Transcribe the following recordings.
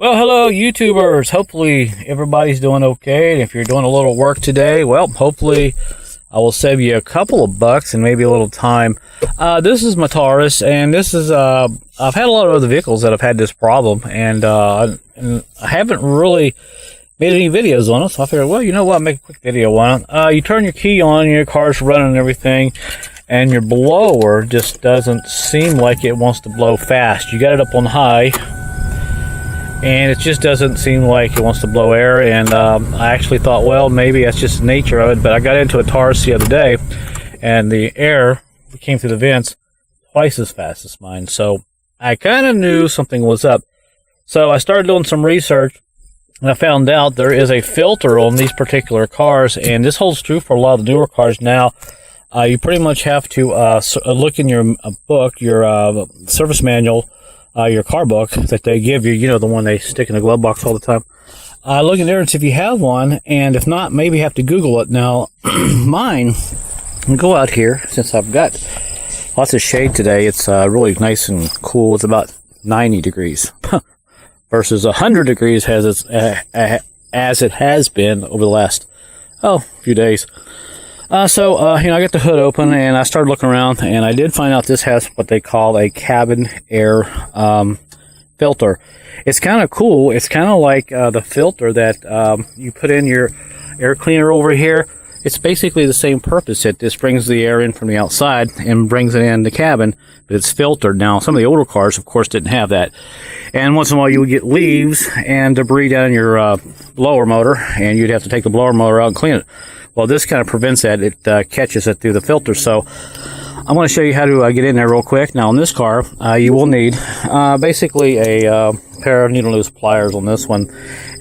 Well, hello, YouTubers. Hopefully everybody's doing okay. And if you're doing a little work today, well, hopefully I will save you a couple of bucks and maybe a little time. This is my Taurus, and this is, I've had a lot of other vehicles that have had this problem, and I haven't really made any videos on it, so I figured, well, you know what, I'll make a quick video on it. You turn your key on, your car's running and everything, and your blower just doesn't seem like it wants to blow fast. You got it up on high, and it just doesn't seem like it wants to blow air. And I actually thought, well, maybe that's just the nature of it. But I got into a Taurus the other day, and the air came through the vents twice as fast as mine. So I kind of knew something was up. So I started doing some research, and I found out there is a filter on these particular cars, and this holds true for a lot of the newer cars now. You pretty much have to look in your book, your service manual, your car book that they give you, you know, the one they stick in the glove box all the time. Look in there and see if you have one, and if not, maybe have to Google it. Now, mine, I'll go out here, since I've got lots of shade today. It's really nice and cool. It's about 90 degrees versus 100 degrees as it has been over the last, few days. I got the hood open, and I started looking around, and I did find out this has what they call a cabin air filter. It's kind of cool. It's kind of like the filter that you put in your air cleaner over here. It's basically the same purpose. It just brings the air in from the outside and brings it in the cabin, but it's filtered. Now, some of the older cars, of course, didn't have that. And once in a while, you would get leaves and debris down in your blower motor, and you'd have to take the blower motor out and clean it. Well, this kind of prevents that. It catches it through the filter. So I'm going to show you how to get in there real quick. Now, on this car, you will need basically a pair of needle nose pliers on this one.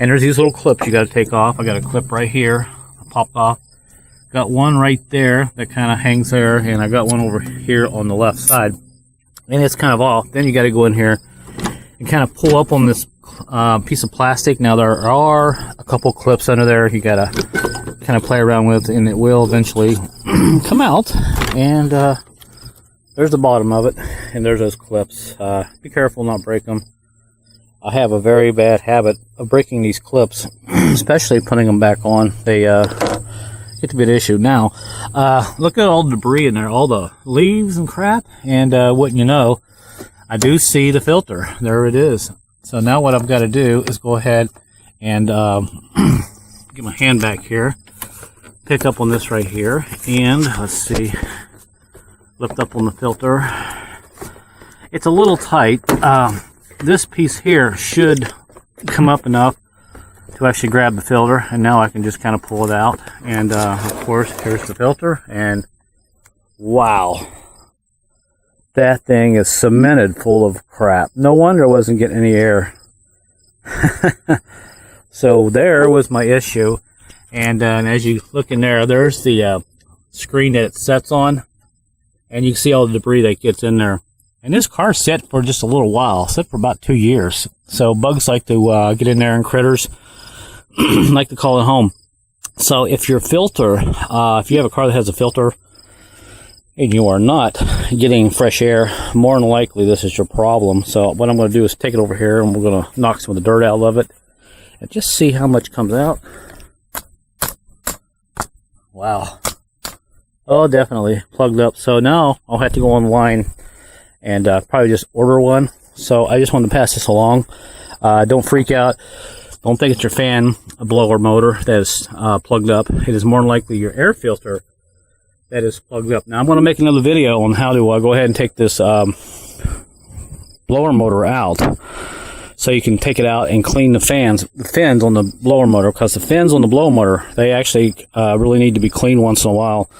And there's these little clips you got to take off. I got a clip right here, popped off. Got one right there that kind of hangs there, and I got one over here on the left side. And it's kind of off. Then you got to go in here and kind of pull up on this piece of plastic. Now, there are a couple clips under there you got to kind of play around with, and it will eventually come out. And there's the bottom of it, and there's those clips. Be careful not break them. I have a very bad habit of breaking these clips, especially putting them back on. They get to be an issue. Now, look at all the debris in there, all the leaves and crap, and wouldn't you know, I do see the filter. There it is. So now what I've got to do is go ahead and get my hand back here, pick up on this right here, and let's see, lift up on the filter. It's a little tight. This piece here should come up enough to actually grab the filter, and now I can just kind of pull it out. And of course, here's the filter, and wow, that thing is cemented full of crap. No wonder it wasn't getting any air. So there was my issue. And as you look in there, there's the screen that it sets on, and you can see all the debris that gets in there. And this car's set for just a little while, set for about 2 years. So bugs like to get in there, and critters like to call it home. So if your filter, if you have a car that has a filter and you are not getting fresh air, more than likely this is your problem. So what I'm going to do is take it over here, and we're going to knock some of the dirt out of it and just see how much comes out. Wow. Oh, definitely plugged up. So now I'll have to go online and probably just order one. So I just wanted to pass this along. Don't freak out. Don't think it's your fan blower motor that is plugged up. It is more than likely your air filter that is plugged up. Now I'm going to make another video on how to go ahead and take this blower motor out, so you can take it out and clean the fins on the blower motor, because the fins on the blower motor, they actually really need to be cleaned once in a while.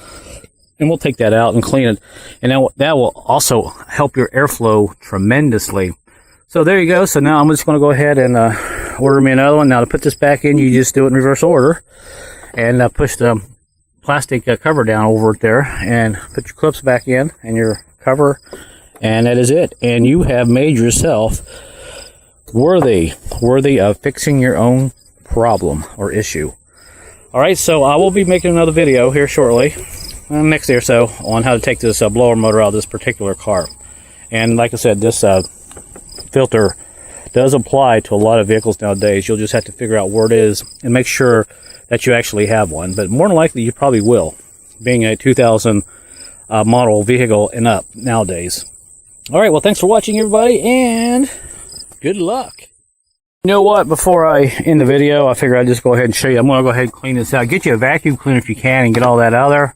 And we'll take that out and clean it, and that will also help your airflow tremendously. So there you go. So now I'm just going to go ahead and order me another one. Now to put this back in, you just do it in reverse order, and push the plastic cover down over it there, and put your clips back in and your cover, and that is it. And you have made yourself worthy of fixing your own problem or issue. All right, so I will be making another video here shortly, next day or so, on how to take this blower motor out of this particular car. And like I said, this filter does apply to a lot of vehicles nowadays. You'll just have to figure out where it is and make sure that you actually have one. But more than likely, you probably will, being a 2000 model vehicle and up nowadays. All right, well, thanks for watching, everybody, and good luck. You know what? Before I end the video, I figure I'd just go ahead and show you. I'm going to go ahead and clean this out. Get you a vacuum cleaner if you can and get all that out of there.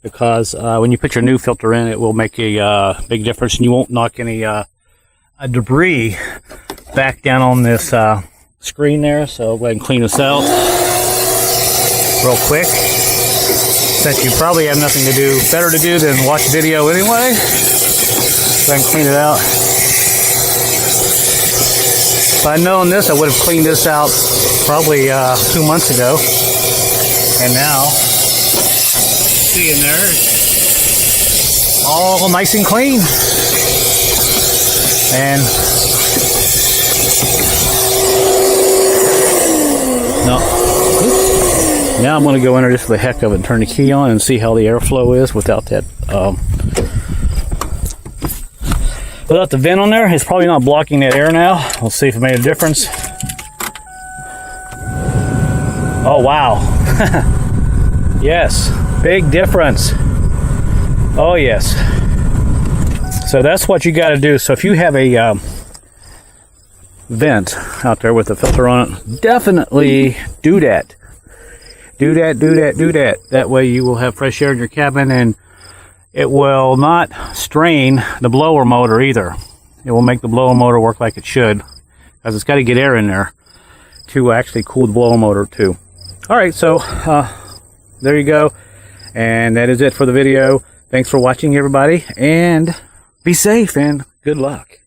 Because when you put your new filter in, it will make a big difference, and you won't knock any debris back down on this screen there. So go ahead and clean this out real quick. Since you probably have nothing to do, better to do than watch the video anyway. Go ahead and clean it out. If I'd known this, I would have cleaned this out probably 2 months ago. And now, see in there, all nice and clean. And now I'm going to go in there just for the heck of it and turn the key on and see how the airflow is without that. Without the vent on there, it's probably not blocking that air now. We'll see if it made a difference. Oh, wow. Yes, big difference. Oh, yes. So that's what you got to do. So if you have a vent out there with a filter on it, definitely do that. Do that. That way you will have fresh air in your cabin, and it will not strain the blower motor either. It will make the blower motor work like it should, because it's got to get air in there to actually cool the blower motor too. All right, so there you go. And that is it for the video. Thanks for watching, everybody, and be safe and good luck.